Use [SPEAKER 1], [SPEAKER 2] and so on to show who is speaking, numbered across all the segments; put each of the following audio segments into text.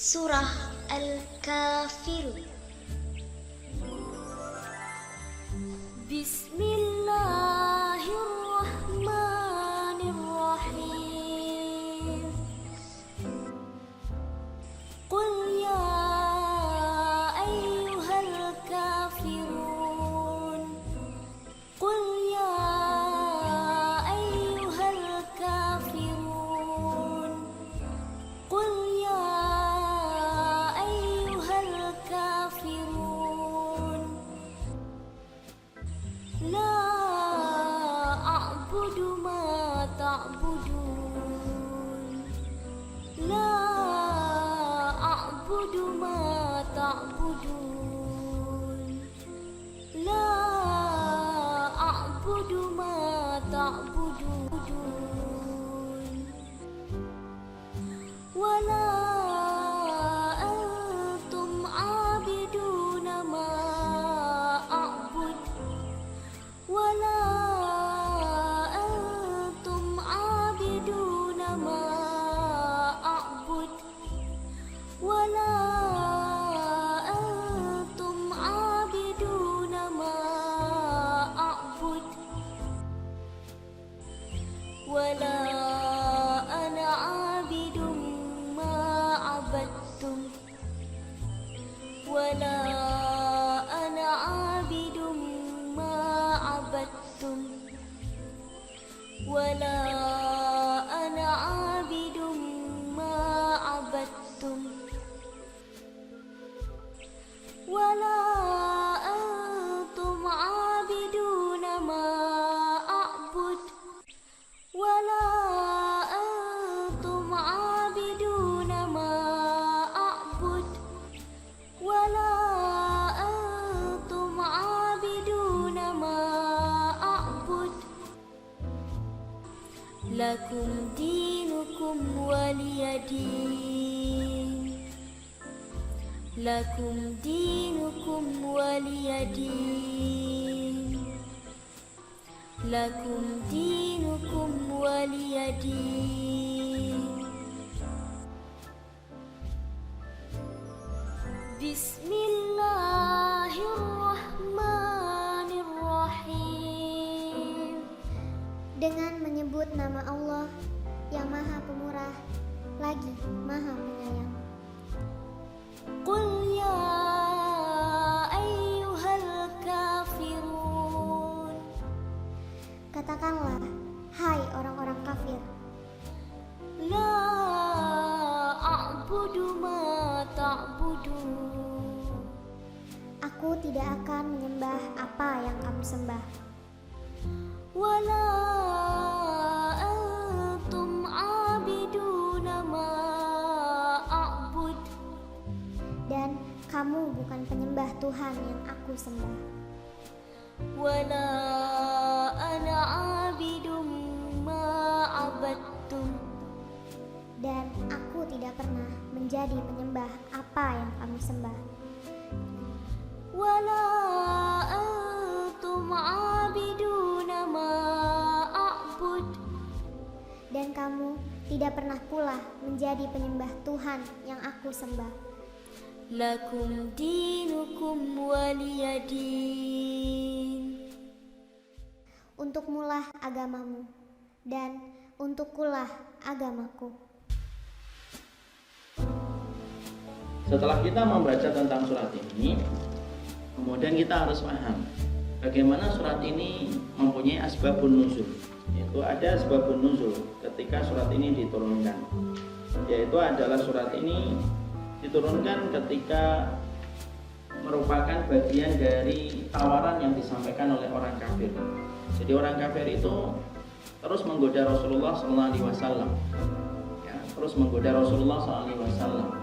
[SPEAKER 1] Surah Al-Kafirun. Bismillahirrahmanirrahim. Qul ya ayyuhal kafirun. Qul ya ayyuhal kafirun. Qul ya ayyuhal kafirun. La a'budu ma ta'budun. La a'budu ma ta'budun. La a'budu ma ta'budun. Wala antum 'abiduna ma a'bud. Wala antum 'abiduna ma a'bud. Wala antum 'abiduna ma a'bud. Wala ana 'abidun ma 'abadtum. Wala ana 'abidun ma 'abadtum. Wala ana 'abidun ma 'abadtum. Wala antum 'abiduna ma a'bud. Wala antum 'abiduna ma a'bud. Wala antum 'abiduna ma a'bud. Lakum dinukum waliyadin. Lakum dinukum waliyadin. Lakum dinukum waliyadin. Bismillahirrahmanirrahim.
[SPEAKER 2] Dengan menyebut nama Allah yang Maha Pemurah lagi Maha Penyayang.
[SPEAKER 1] Qul ya ayyuhal kafirun.
[SPEAKER 2] Katakanlah, hai orang-orang kafir,
[SPEAKER 1] La a'budu ma ta'budun.
[SPEAKER 2] aku tidak akan menyembah apa yang kamu sembah.
[SPEAKER 1] Wala antum 'abiduna ma a'bud.
[SPEAKER 2] Dan kamu bukan penyembah Tuhan yang aku sembah.
[SPEAKER 1] Wala ana 'abidun ma 'abadtum.
[SPEAKER 2] Dan aku tidak pernah menjadi penyembah apa yang kamu sembah.
[SPEAKER 1] Wala antum 'abiduna ma a'bud.
[SPEAKER 2] Dan kamu tidak pernah pula menjadi penyembah Tuhan yang aku sembah.
[SPEAKER 1] Lakum dinukum waliyadin.
[SPEAKER 2] Untukmulah agamamu, dan untukkulah agamaku.
[SPEAKER 3] Setelah kita membaca tentang surat ini, kemudian kita harus paham bagaimana surat ini mempunyai asbabun nuzul. Yaitu ada asbabun nuzul ketika surat ini diturunkan. Yaitu adalah surat ini diturunkan ketika merupakan bagian dari tawaran yang disampaikan oleh orang kafir. Jadi orang kafir itu terus menggoda Rasulullah SAW, ya, terus menggoda Rasulullah SAW.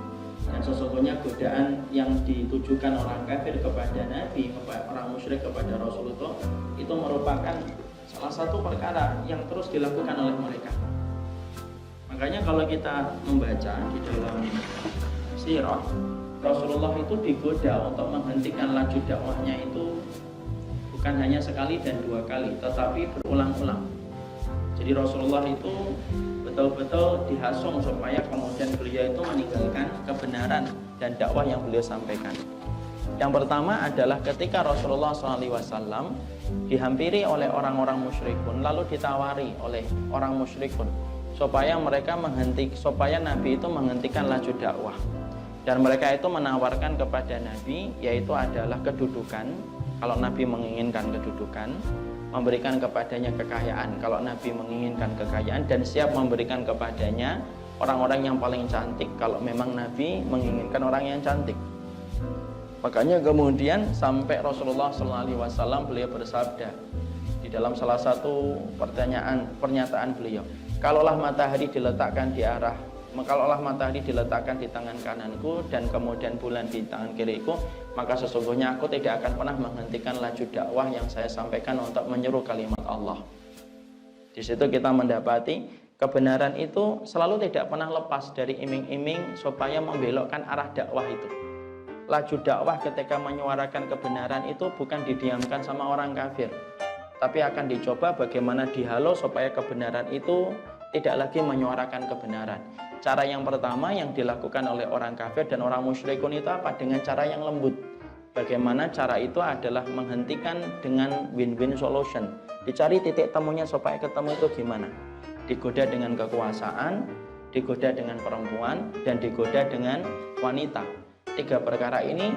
[SPEAKER 3] Dan sesungguhnya godaan yang ditujukan orang kafir kepada Nabi, kepada orang musyrik, kepada Rasulullah itu merupakan salah satu perkara yang terus dilakukan oleh mereka. Makanya kalau kita membaca di dalam sirah, Rasulullah itu digoda untuk menghentikan laju dakwahnya itu bukan hanya sekali dan dua kali, tetapi berulang-ulang. Jadi Rasulullah itu betul-betul dihasung supaya kemudian beliau itu meninggalkan kebenaran dan dakwah yang beliau sampaikan. Yang pertama adalah ketika Rasulullah SAW dihampiri oleh orang-orang musyrikun, lalu ditawari oleh orang musyrikun supaya supaya Nabi itu menghentikan laju dakwah. Dan mereka itu menawarkan kepada Nabi, yaitu adalah kedudukan, kalau Nabi menginginkan kedudukan, memberikan kepadanya kekayaan, kalau Nabi menginginkan kekayaan, dan siap memberikan kepadanya orang-orang yang paling cantik, kalau memang Nabi menginginkan orang yang cantik. Makanya kemudian sampai Rasulullah SAW beliau bersabda di dalam salah satu pernyataan beliau, kalaulah matahari diletakkan di tangan kananku dan kemudian bulan di tangan kiriku, maka sesungguhnya aku tidak akan pernah menghentikan laju dakwah yang saya sampaikan untuk menyeru kalimat Allah. Di situ kita mendapati kebenaran itu selalu tidak pernah lepas dari iming-iming supaya membelokkan arah dakwah itu. Laju dakwah ketika menyuarakan kebenaran itu bukan didiamkan sama orang kafir, tapi akan dicoba bagaimana dihalau supaya kebenaran itu tidak lagi menyuarakan kebenaran. Cara yang pertama yang dilakukan oleh orang kafir dan orang musyrikun itu apa? Dengan cara yang lembut. Bagaimana cara itu adalah menghentikan dengan win-win solution. Dicari titik temunya supaya ketemu itu gimana? Digoda dengan kekuasaan, digoda dengan perempuan, dan digoda dengan wanita. 3 perkara ini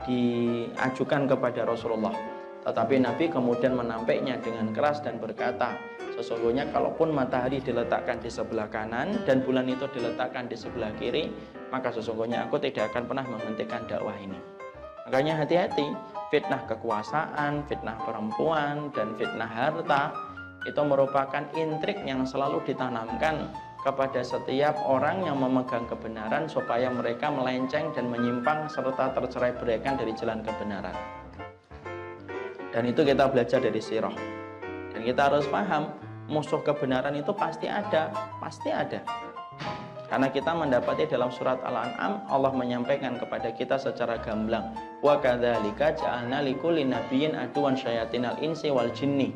[SPEAKER 3] diajukan kepada Rasulullah. Tetapi Nabi kemudian menampiknya dengan keras dan berkata, sesungguhnya kalaupun matahari diletakkan di sebelah kanan dan bulan itu diletakkan di sebelah kiri, maka sesungguhnya aku tidak akan pernah menghentikan dakwah ini. Makanya hati-hati, fitnah kekuasaan, fitnah perempuan, dan fitnah harta itu merupakan intrik yang selalu ditanamkan kepada setiap orang yang memegang kebenaran supaya mereka melenceng dan menyimpang serta tercerai-beraikan dari jalan kebenaran. Dan itu kita belajar dari sirah. Dan kita harus paham, musuh kebenaran itu pasti ada. Karena kita mendapati dalam surat Al-An'am, Allah menyampaikan kepada kita secara gamblang, wa kadzalika ja'alna likulli nabiyyin aduwan syayatinal insi wal jinni.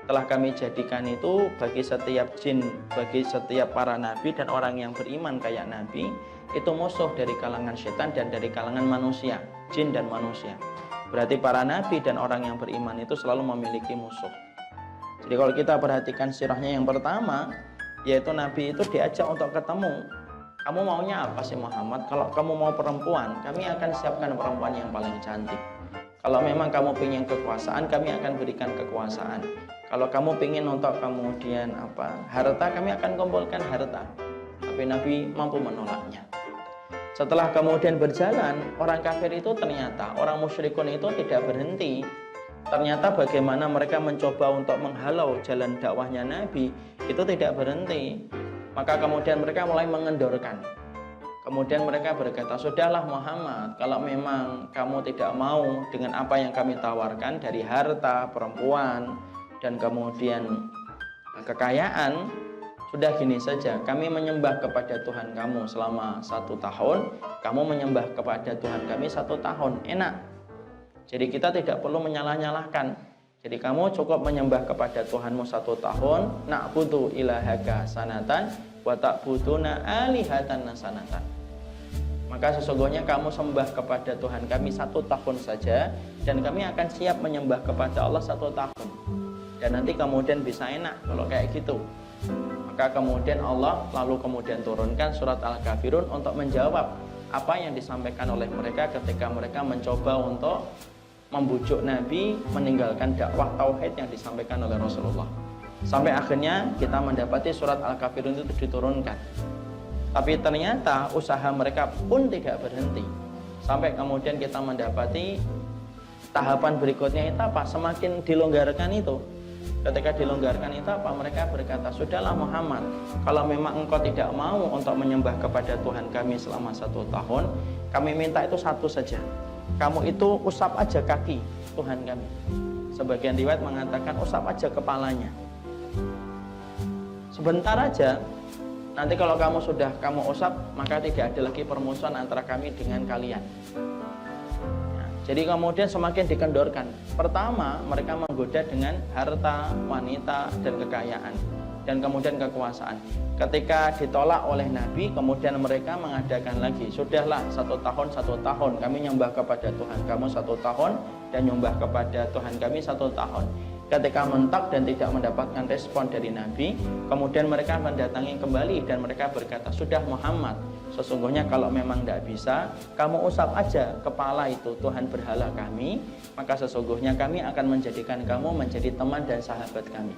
[SPEAKER 3] Telah kami jadikan itu bagi setiap jin, bagi setiap para nabi dan orang yang beriman kayak nabi, itu musuh dari kalangan setan dan dari kalangan manusia, jin dan manusia. Berarti para nabi dan orang yang beriman itu selalu memiliki musuh. Jadi kalau kita perhatikan sirahnya yang pertama, yaitu Nabi itu diajak untuk ketemu. Kamu maunya apa sih Muhammad? Kalau kamu mau perempuan, kami akan siapkan perempuan yang paling cantik. Kalau memang kamu ingin kekuasaan, kami akan berikan kekuasaan. Kalau kamu ingin untuk kemudian harta, kami akan kumpulkan harta. Tapi Nabi mampu menolaknya. Setelah kemudian berjalan, orang kafir itu ternyata, orang musyrikun itu tidak berhenti. Ternyata bagaimana mereka mencoba untuk menghalau jalan dakwahnya Nabi, itu tidak berhenti. Maka kemudian mereka mulai mengendorkan. Kemudian mereka berkata, sudahlah Muhammad, kalau memang kamu tidak mau dengan apa yang kami tawarkan dari harta, perempuan, dan kemudian kekayaan, sudah gini saja, kami menyembah kepada Tuhan kamu selama 1 tahun, kamu menyembah kepada Tuhan kami 1 tahun, enak. Jadi kita tidak perlu menyalah-nyalahkan. Jadi kamu cukup menyembah kepada Tuhanmu 1 tahun, na'budu ilahaka sanatan wa ta'buduna alihatan sanatan. Maka sesungguhnya kamu sembah kepada Tuhan kami 1 tahun saja, dan kami akan siap menyembah kepada Allah 1 tahun. Dan nanti kemudian bisa enak kalau kayak gitu. Maka kemudian Allah lalu kemudian turunkan surat Al-Kafirun untuk menjawab apa yang disampaikan oleh mereka ketika mereka mencoba untuk membujuk Nabi meninggalkan dakwah tauhid yang disampaikan oleh Rasulullah. Sampai akhirnya kita mendapati surat Al-Kafirun itu diturunkan. Tapi ternyata usaha mereka pun tidak berhenti. Sampai kemudian kita mendapati tahapan berikutnya itu apa? Semakin dilonggarkan itu. Ketika dilonggarkan itu apa? Mereka berkata, sudahlah Muhammad, kalau memang engkau tidak mau untuk menyembah kepada Tuhan kami selama 1 tahun, kami minta itu 1 saja. Kamu itu usap aja kaki Tuhan kami. Sebagian riwayat mengatakan usap aja kepalanya. Sebentar aja. Nanti kalau kamu sudah usap, maka tidak ada lagi permusuhan antara kami dengan kalian. Jadi kemudian semakin dikendorkan. Pertama, mereka menggoda dengan harta, wanita, dan kekayaan. dan kemudian kekuasaan. Ketika ditolak oleh Nabi, kemudian mereka mengadakan lagi, sudahlah 1 tahun kami nyembah kepada Tuhan kamu 1 tahun, dan nyembah kepada Tuhan kami 1 tahun. Ketika mentok dan tidak mendapatkan respon dari Nabi, kemudian mereka mendatangi kembali dan mereka berkata, sudah Muhammad, sesungguhnya kalau memang tidak bisa, kamu usap aja kepala itu Tuhan berhala kami, maka sesungguhnya kami akan menjadikan kamu menjadi teman dan sahabat kami.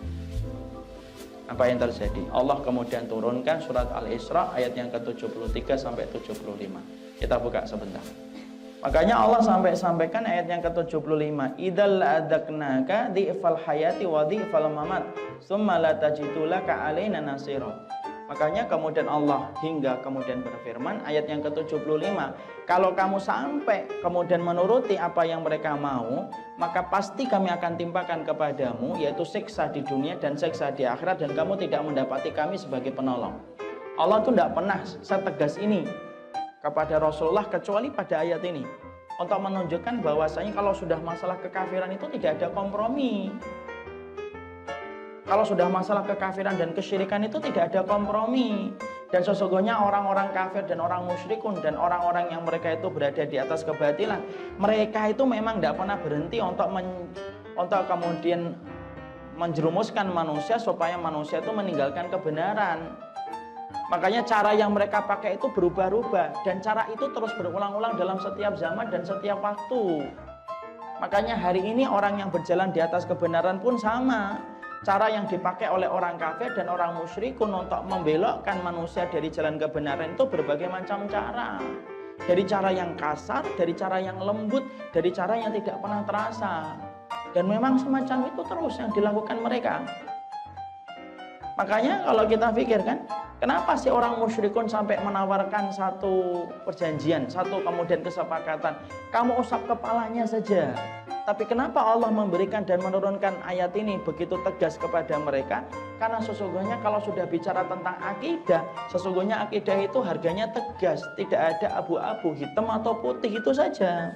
[SPEAKER 3] Apa yang terjadi? Allah kemudian turunkan surat Al-Isra ayat yang ke-73 sampai 75. Kita buka sebentar. Makanya Allah sampaikan ayat yang ke-75, idzal adzaqnaka dhi'fal hayati wa dhi'fal mamat tsumma la tajidu laka alaina nasira. Makanya kemudian Allah hingga kemudian berfirman ayat yang ke-75, kalau kamu sampai kemudian menuruti apa yang mereka mau, maka pasti kami akan timpakan kepadamu yaitu siksa di dunia dan siksa di akhirat, dan kamu tidak mendapati kami sebagai penolong. Allah tuh tidak pernah setegas ini kepada Rasulullah kecuali pada ayat ini, untuk menunjukkan bahwasanya kalau sudah masalah kekafiran itu tidak ada kompromi. Kalau sudah masalah kekafiran dan kesyirikan itu tidak ada kompromi. Dan sesungguhnya orang-orang kafir dan orang musyrikun dan orang-orang yang mereka itu berada di atas kebatilan, mereka itu memang tidak pernah berhenti untuk kemudian menjerumuskan manusia supaya manusia itu meninggalkan kebenaran. Makanya cara yang mereka pakai itu berubah-ubah, dan cara itu terus berulang-ulang dalam setiap zaman dan setiap waktu. Makanya hari ini orang yang berjalan di atas kebenaran pun sama. Cara yang dipakai oleh orang kafir dan orang musyrikun untuk membelokkan manusia dari jalan kebenaran itu berbagai macam cara. Dari cara yang kasar, dari cara yang lembut, dari cara yang tidak pernah terasa. Dan memang semacam itu terus yang dilakukan mereka. Makanya kalau kita pikirkan, kenapa sih orang musyrikun sampai menawarkan satu perjanjian, satu kemudian kesepakatan, kamu usap kepalanya saja. Tapi kenapa Allah memberikan dan menurunkan ayat ini begitu tegas kepada mereka? Karena sesungguhnya kalau sudah bicara tentang akidah, sesungguhnya akidah itu harganya tegas, tidak ada abu-abu, hitam atau putih, itu saja.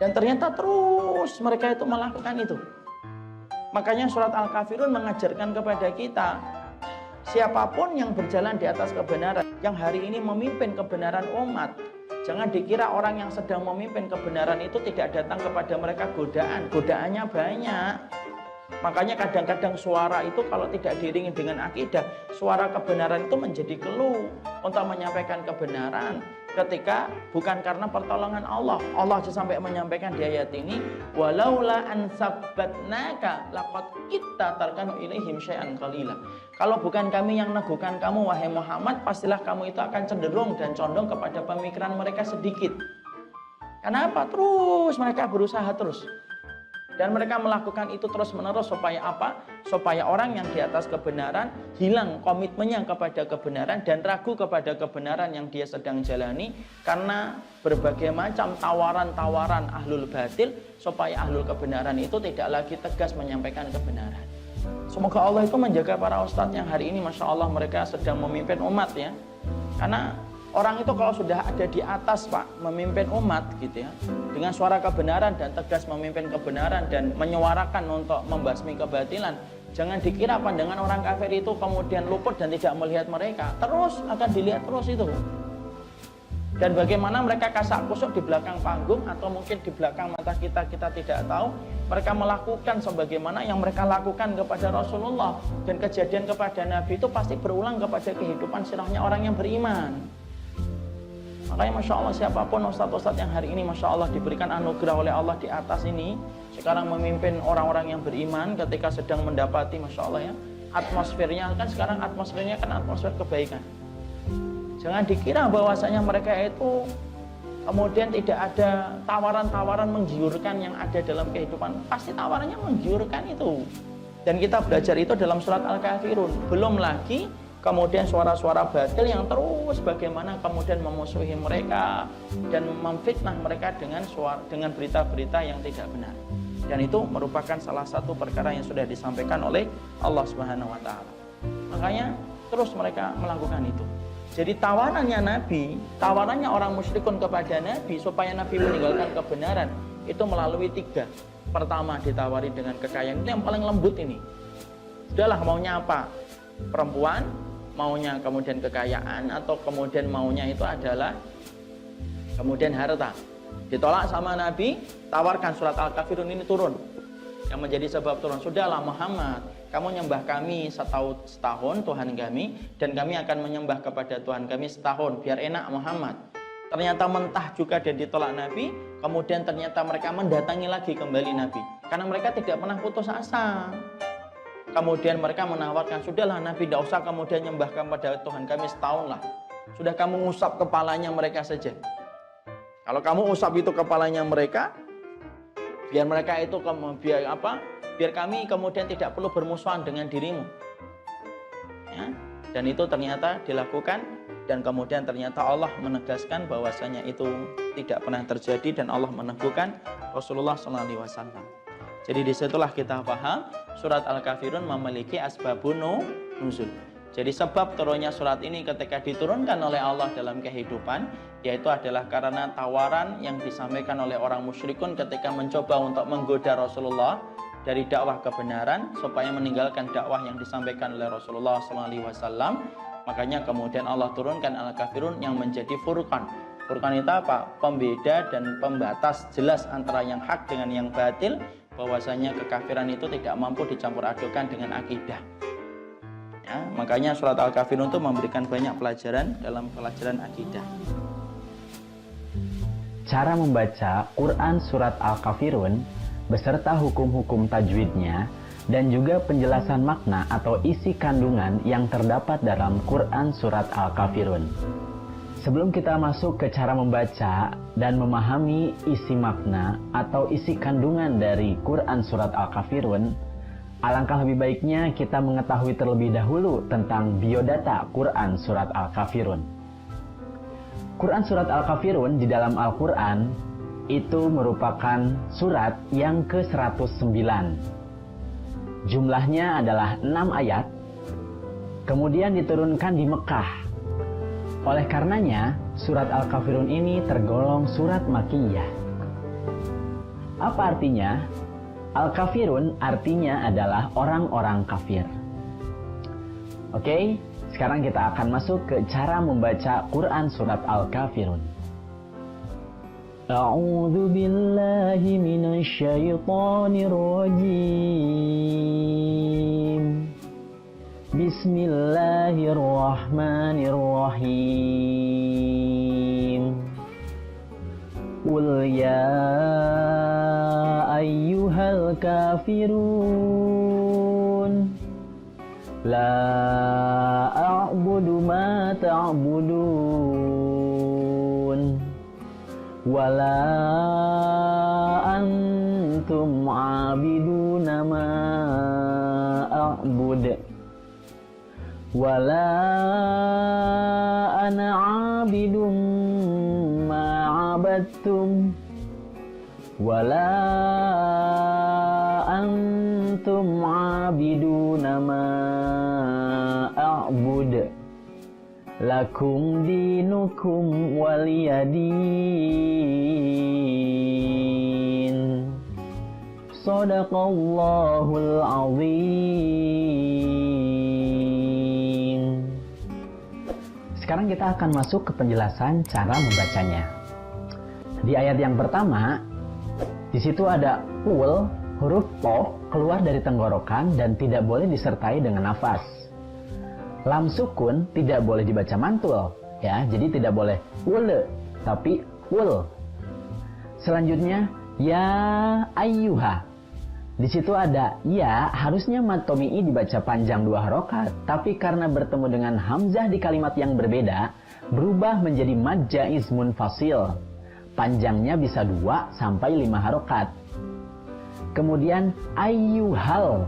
[SPEAKER 3] Dan ternyata terus mereka itu melakukan itu. Makanya surat Al-Kafirun mengajarkan kepada kita, siapapun yang berjalan di atas kebenaran, yang hari ini memimpin kebenaran umat, jangan dikira orang yang sedang memimpin kebenaran itu tidak datang kepada mereka godaan. Godaannya banyak. Makanya kadang-kadang suara itu kalau tidak diiringi dengan akidah, suara kebenaran itu menjadi keluh untuk menyampaikan kebenaran. Ketika bukan karena pertolongan Allah. Allah sampai menyampaikan di ayat ini, walaula an sabbatnaka laqad kita tarkanu ilaihim syai'an qalila. Kalau bukan kami yang neguhkan kamu wahai Muhammad, pastilah kamu itu akan cenderung dan condong kepada pemikiran mereka sedikit. Kenapa? Terus mereka berusaha terus. Dan mereka melakukan itu terus-menerus supaya apa? Supaya orang yang di atas kebenaran hilang komitmennya kepada kebenaran dan ragu kepada kebenaran yang dia sedang jalani, karena berbagai macam tawaran-tawaran ahlul batil supaya ahlul kebenaran itu tidak lagi tegas menyampaikan kebenaran. Semoga Allah itu menjaga para ustadz yang hari ini Masya Allah mereka sedang memimpin umat ya. Karena orang itu kalau sudah ada di atas Pak, memimpin umat gitu ya, dengan suara kebenaran dan tegas memimpin kebenaran dan menyuarakan untuk membasmi kebatilan, jangan dikira pandangan orang kafir itu kemudian luput dan tidak melihat mereka. Terus akan dilihat terus itu. Dan bagaimana mereka kasak kusuk di belakang panggung atau mungkin di belakang mata kita tidak tahu, mereka melakukan sebagaimana yang mereka lakukan kepada Rasulullah, dan kejadian kepada Nabi itu pasti berulang kepada kehidupan sirahnya orang yang beriman. Makanya Masya Allah siapapun ustadz-ustadz yang hari ini Masya Allah diberikan anugerah oleh Allah di atas ini, sekarang memimpin orang-orang yang beriman ketika sedang mendapati Masya Allah ya, atmosfernya kan sekarang atmosfernya kan atmosfer kebaikan. Jangan dikira bahwasanya mereka itu kemudian tidak ada tawaran-tawaran menggiurkan yang ada dalam kehidupan. Pasti tawarannya menggiurkan itu. Dan kita belajar itu dalam surat Al-Kafirun. Belum lagi kemudian suara-suara batil yang terus bagaimana kemudian memusuhi mereka dan memfitnah mereka dengan berita-berita yang tidak benar. Dan itu merupakan salah satu perkara yang sudah disampaikan oleh Allah Subhanahu wa taala. Makanya terus mereka melakukan itu. Jadi tawarannya Nabi, tawarannya orang musyrikun kepada Nabi supaya Nabi meninggalkan kebenaran itu melalui 3. Pertama ditawari dengan kekayaan, itu yang paling lembut ini. Sudahlah, maunya apa? Perempuan, maunya kemudian kekayaan, atau kemudian maunya itu adalah kemudian harta. Ditolak sama Nabi, tawarkan surat Al-Kafirun ini turun. Yang menjadi sebab turun, sudahlah Muhammad, kamu nyembah kami setahun Tuhan kami, dan kami akan menyembah kepada Tuhan kami setahun, biar enak Muhammad. Ternyata mentah juga dan ditolak Nabi. Kemudian ternyata mereka mendatangi lagi kembali Nabi, karena mereka tidak pernah putus asa. Kemudian mereka menawarkan, sudahlah Nabi, tidak usah kemudian nyembah kepada Tuhan kami setahun lah. Sudah kamu usap kepalanya mereka saja. Kalau kamu usap itu kepalanya mereka, biar mereka itu biar kami kemudian tidak perlu bermusuhan dengan dirimu. Ya, dan itu ternyata dilakukan, dan kemudian ternyata Allah menegaskan bahwasanya itu tidak pernah terjadi, dan Allah meneguhkan Rasulullah SAW. Jadi disitulah kita paham surat Al-Kafirun memiliki asbabun nuzul. Jadi sebab turunnya surat ini ketika diturunkan oleh Allah dalam kehidupan, yaitu adalah karena tawaran yang disampaikan oleh orang musyrikun ketika mencoba untuk menggoda Rasulullah dari dakwah kebenaran supaya meninggalkan dakwah yang disampaikan oleh Rasulullah SAW. Makanya kemudian Allah turunkan Al-Kafirun yang menjadi furqan. Furqan itu apa? Pembeda dan pembatas jelas antara yang hak dengan yang batil, bahwasanya kekafiran itu tidak mampu dicampur adukan dengan akidah. Ya, makanya surat Al-Kafirun itu memberikan banyak pelajaran dalam pelajaran akidah.
[SPEAKER 4] Cara membaca Quran surat Al-Kafirun beserta hukum-hukum tajwidnya dan juga penjelasan makna atau isi kandungan yang terdapat dalam Quran surat Al-Kafirun. Sebelum kita masuk ke cara membaca dan memahami isi makna atau isi kandungan dari Quran surat Al-Kafirun, alangkah lebih baiknya kita mengetahui terlebih dahulu tentang biodata Quran surat Al-Kafirun. Quran surat Al-Kafirun di dalam Al-Quran itu merupakan surat yang ke-109. Jumlahnya adalah 6 ayat, kemudian diturunkan di Mekah. Oleh karenanya, surat Al-Kafirun ini tergolong surat Makkiyah. Apa artinya? Al-Kafirun artinya adalah orang-orang kafir. Oke, sekarang kita akan masuk ke cara membaca Quran surat Al-Kafirun. A'udzu billahi minasy syaithanir rajim. Bismillahirrahmanirrahim. Qul ya ayyuhal kafirun la a'budu ma ta'budun wala antum 'abiduna ma a'bud wala ana 'abidum ma 'abadtum wala antum 'abiduna ma a'bud lakum dinukum waliyadin. Shadaqallahul azim. Sekarang kita akan masuk ke penjelasan cara membacanya. Di ayat yang pertama, di situ ada ul, huruf po keluar dari tenggorokan dan tidak boleh disertai dengan nafas. Lam sukun tidak boleh dibaca mantul, ya, jadi tidak boleh ul, tapi ul. Selanjutnya ya ayyuha. Di situ ada ya, harusnya mad tomi'i dibaca panjang 2 harokat, tapi karena bertemu dengan hamzah di kalimat yang berbeda, berubah menjadi mad jaiz munfasil. Panjangnya bisa 2 sampai 5 harokat. Kemudian ayyuhal.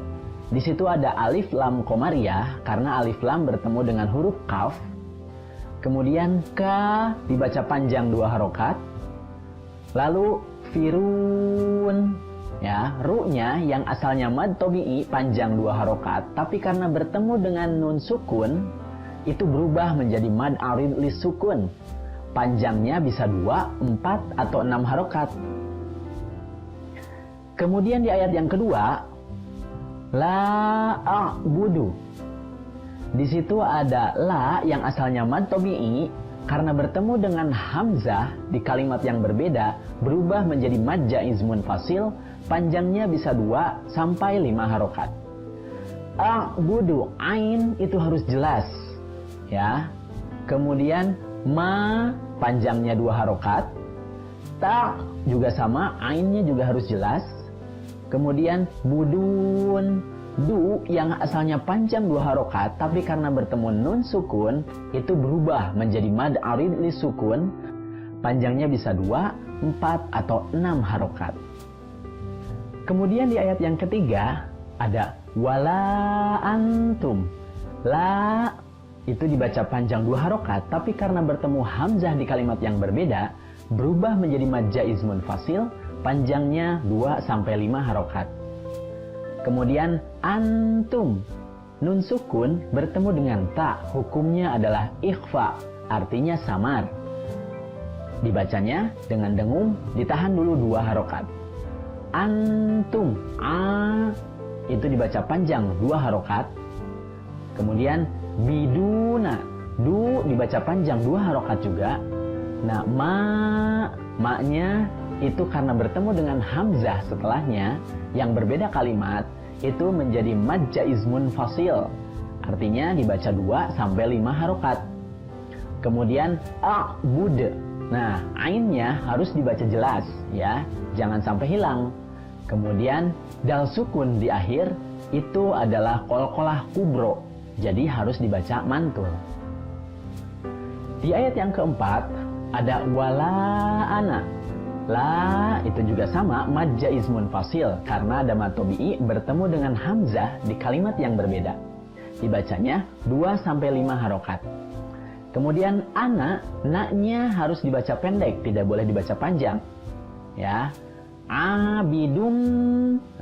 [SPEAKER 4] Di situ ada alif lam komariah karena alif lam bertemu dengan huruf kaf. Kemudian ka dibaca panjang 2 harokat. Lalu firun. Ya, ru-nya yang asalnya mad tobi'i panjang 2 harokat, tapi karena bertemu dengan nun sukun, itu berubah menjadi mad arid lis sukun. Panjangnya bisa 2, 4, atau 6 harokat. Kemudian di ayat yang kedua, La a'budu. Di situ ada la yang asalnya mad tabi'i, karena bertemu dengan hamzah di kalimat yang berbeda berubah menjadi mad jaiz munfasil, panjangnya bisa 2 sampai 5 harokat. A'budu, ain itu harus jelas, ya. Kemudian ma panjangnya 2 harokat. Ta juga sama, ainnya juga harus jelas. Kemudian budun, du yang asalnya panjang 2 harokat, tapi karena bertemu nun sukun itu berubah menjadi mad arid li sukun, panjangnya bisa 2, 4 atau 6 harokat. Kemudian di ayat yang ketiga ada wala antum. La itu dibaca panjang 2 harokat, tapi karena bertemu hamzah di kalimat yang berbeda berubah menjadi mad jaiz munfasil, panjangnya 2 sampai 5 harokat. Kemudian antum, nun sukun bertemu dengan ta, hukumnya adalah ikhfa, artinya samar. Dibacanya dengan dengung, ditahan dulu 2 harokat. Antum, itu dibaca panjang 2 harokat. Kemudian biduna, du dibaca panjang 2 harokat juga. Nah, ma-nya itu karena bertemu dengan hamzah setelahnya yang berbeda kalimat, itu menjadi mad jaiz munfasil, artinya dibaca 2 sampai 5 harokat. Kemudian a'bud, nah ainnya harus dibaca jelas, ya, jangan sampai hilang. Kemudian dal sukun di akhir itu adalah qalqalah kubro, jadi harus dibaca mantul. Di ayat yang keempat ada wala ana. La itu juga sama mad jaiz munfasil karena ada mad tabi'i bertemu dengan hamzah di kalimat yang berbeda. Dibacanya 2 sampai 5 harokat. Kemudian ana, na-nya harus dibaca pendek, tidak boleh dibaca panjang. Ya. Abidum,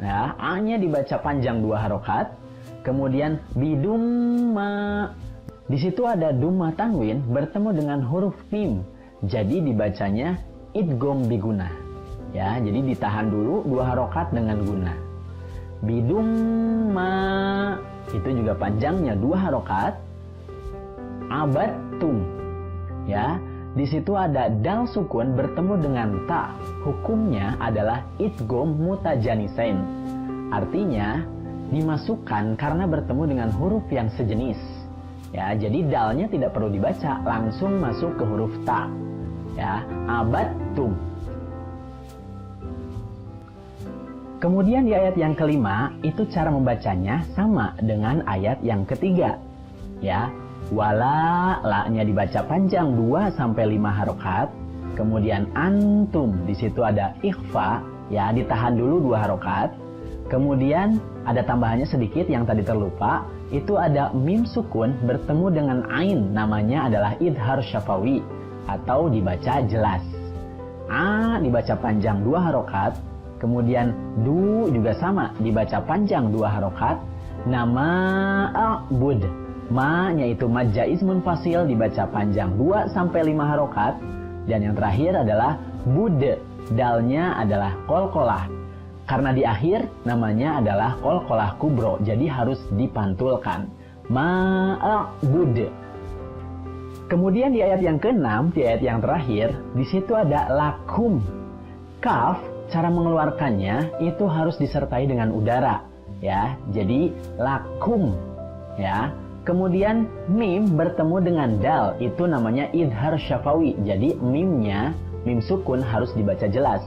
[SPEAKER 4] ya, a-nya dibaca panjang 2 harokat. Kemudian bidumma. Di situ ada dumma tanwin bertemu dengan huruf mim. Jadi dibacanya idgham biguna, ya, jadi ditahan dulu 2 harokat dengan guna. Bidumma itu juga panjangnya 2 harokat. Abattum, ya, di situ ada dal sukun bertemu dengan ta, hukumnya adalah idgham mutajanisain, artinya dimasukkan karena bertemu dengan huruf yang sejenis, ya, jadi dalnya tidak perlu dibaca, langsung masuk ke huruf ta. Ya, abattum. Kemudian di ayat yang kelima itu cara membacanya sama dengan ayat yang ketiga. Ya, wala, la-nya dibaca panjang 2 sampai 5 harokat. Kemudian antum, di situ ada ikhfa, ya, ditahan dulu 2 harokat. Kemudian ada tambahannya sedikit yang tadi terlupa, itu ada mim sukun bertemu dengan ain, namanya adalah idhar syafawi atau dibaca jelas. A dibaca panjang 2 harokat. Kemudian du juga sama, dibaca panjang 2 harokat. Nama a'bud, ma-nya itu mad jaiz munfasil, dibaca panjang 2 sampai 5 harokat. Dan yang terakhir adalah bud, dalnya adalah qalqalah. Karena di akhir namanya adalah qalqalah kubro, jadi harus dipantulkan. Ma'bud. Kemudian di ayat yang ke-6, di ayat yang terakhir, di situ ada lakum. Kaf, cara mengeluarkannya itu harus disertai dengan udara, ya. Jadi lakum, ya. Kemudian mim bertemu dengan dal, itu namanya idhar syafawi. Jadi mimnya, mim sukun harus dibaca jelas.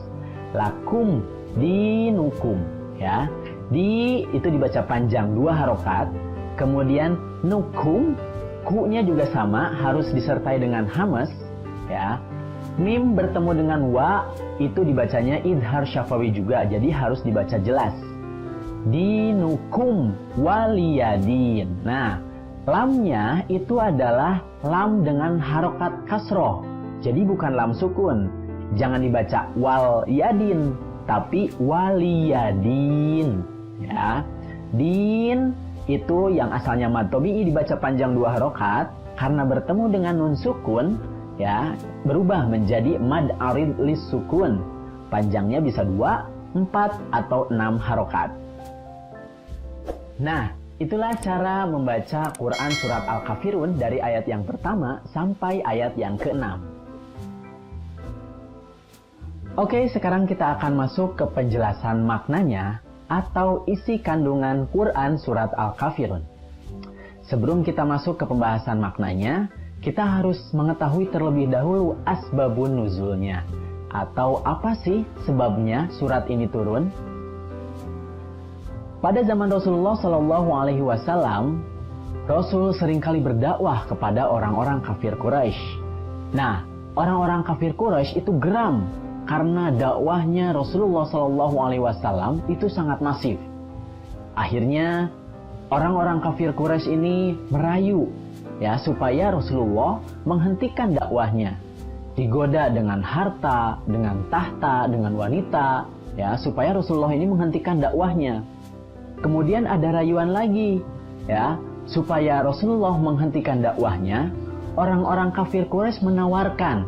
[SPEAKER 4] Lakum dinukum, ya. Di itu dibaca panjang 2 harokat. Kemudian nukum, ku-nya juga sama, harus disertai dengan hamas, ya. Mim bertemu dengan wa, itu dibacanya idhar syafawi juga, jadi harus dibaca jelas. Dinukum waliyadin. Nah, lamnya itu adalah lam dengan harokat kasroh, jadi bukan lam sukun. Jangan dibaca wal yadin, tapi waliyadin, ya. Din itu yang asalnya mad tabi'i dibaca panjang 2 harokat, karena bertemu dengan nun sukun, ya, berubah menjadi mad arid lis sukun. Panjangnya bisa 2, 4 atau 6 harokat. Nah, itulah cara membaca Quran Surat Al-Kafirun dari ayat yang pertama sampai ayat yang ke-6. Oke, sekarang kita akan masuk ke penjelasan maknanya atau isi kandungan Quran Surat Al-Kafirun. Sebelum kita masuk ke pembahasan maknanya, kita harus mengetahui terlebih dahulu asbabun nuzulnya, atau apa sih sebabnya surat ini turun. Pada zaman Rasulullah Shallallahu Alaihi Wasallam, Rasul seringkali berdakwah kepada orang-orang kafir Quraisy. Nah, orang-orang kafir Quraisy itu geram karena dakwahnya Rasulullah Shallallahu Alaihi Wasallam itu sangat masif. Akhirnya orang-orang kafir Quraisy ini merayu ya supaya Rasulullah menghentikan dakwahnya. Digoda dengan harta, dengan tahta, dengan wanita, ya supaya Rasulullah ini menghentikan dakwahnya. Kemudian ada rayuan lagi, ya, supaya Rasulullah menghentikan dakwahnya. Orang-orang kafir Quraisy menawarkan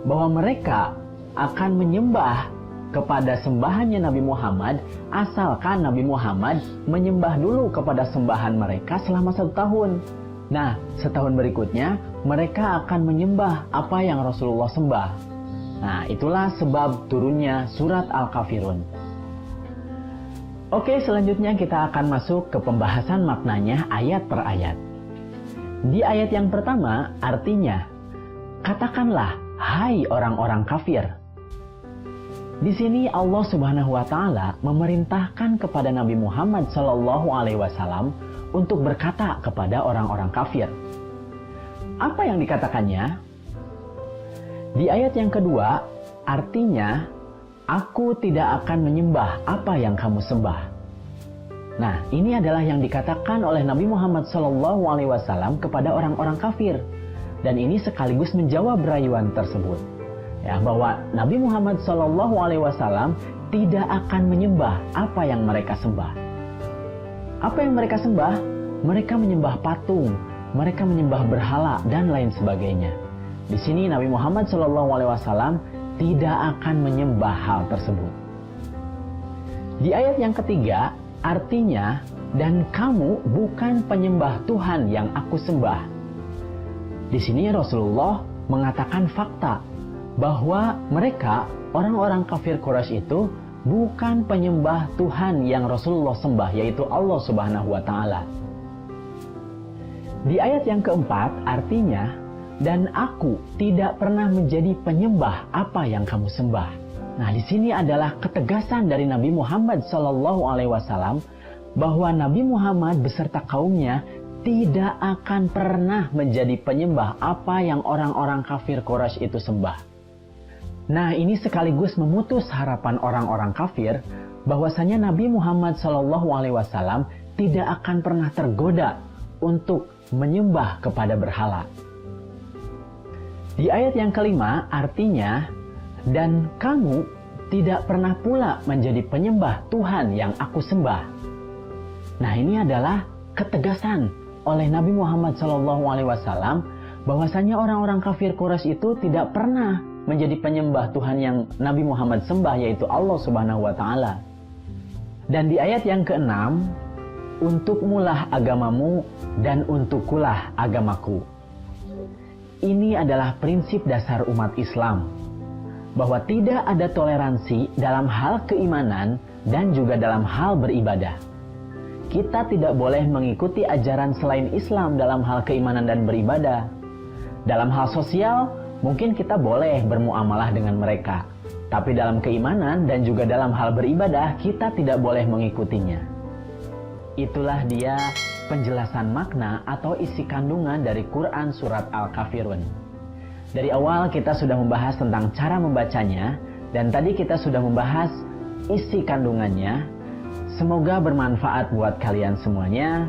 [SPEAKER 4] bahwa mereka akan menyembah kepada sembahannya Nabi Muhammad, asalkan Nabi Muhammad menyembah dulu kepada sembahan mereka selama 1 tahun. Nah, setahun berikutnya mereka akan menyembah apa yang Rasulullah sembah. Nah, itulah sebab turunnya surat Al-Kafirun. Oke, selanjutnya kita akan masuk ke pembahasan maknanya ayat per ayat. Di ayat yang pertama, artinya, katakanlah, hai orang-orang kafir. Di sini Allah Subhanahu wa Ta'ala memerintahkan kepada Nabi Muhammad Sallallahu Alaihi Wasallam untuk berkata kepada orang-orang kafir. Apa yang dikatakannya? Di ayat yang kedua, artinya, aku tidak akan menyembah apa yang kamu sembah. Nah, ini adalah yang dikatakan oleh Nabi Muhammad SAW kepada orang-orang kafir. Dan ini sekaligus menjawab rayuan tersebut. Ya, bahwa Nabi Muhammad SAW tidak akan menyembah apa yang mereka sembah. Apa yang mereka sembah? Mereka menyembah patung, mereka menyembah berhala, dan lain sebagainya. Di sini Nabi Muhammad SAW tidak akan menyembah hal tersebut. Di ayat yang ketiga, artinya, dan kamu bukan penyembah Tuhan yang aku sembah. Di sini Rasulullah mengatakan fakta bahwa mereka, orang-orang kafir Quraisy itu, bukan penyembah Tuhan yang Rasulullah sembah, yaitu Allah Subhanahu wa Ta'ala. Di ayat yang keempat, artinya, dan aku tidak pernah menjadi penyembah apa yang kamu sembah. Nah, di sini adalah ketegasan dari Nabi Muhammad SAW bahwa Nabi Muhammad beserta kaumnya tidak akan pernah menjadi penyembah apa yang orang-orang kafir Quraisy itu sembah. Nah, ini sekaligus memutus harapan orang-orang kafir bahwasanya Nabi Muhammad SAW tidak akan pernah tergoda untuk menyembah kepada berhala. Di ayat yang kelima, artinya, dan kamu tidak pernah pula menjadi penyembah Tuhan yang aku sembah. Nah, ini adalah ketegasan oleh Nabi Muhammad SAW bahwasanya orang-orang kafir Quraisy itu tidak pernah menjadi penyembah Tuhan yang Nabi Muhammad sembah, yaitu Allah Subhanahu wa Ta'ala. Dan di ayat yang keenam, untukmulah agamamu dan untukkulah agamaku. Ini adalah prinsip dasar umat Islam, bahwa tidak ada toleransi dalam hal keimanan dan juga dalam hal beribadah. Kita tidak boleh mengikuti ajaran selain Islam dalam hal keimanan dan beribadah. Dalam hal sosial, mungkin kita boleh bermuamalah dengan mereka. Tapi dalam keimanan dan juga dalam hal beribadah, kita tidak boleh mengikutinya. Itulah dia penjelasan makna atau isi kandungan dari Quran Surat Al-Kafirun. Dari awal kita sudah membahas tentang cara membacanya, dan tadi kita sudah membahas isi kandungannya. Semoga bermanfaat buat kalian semuanya.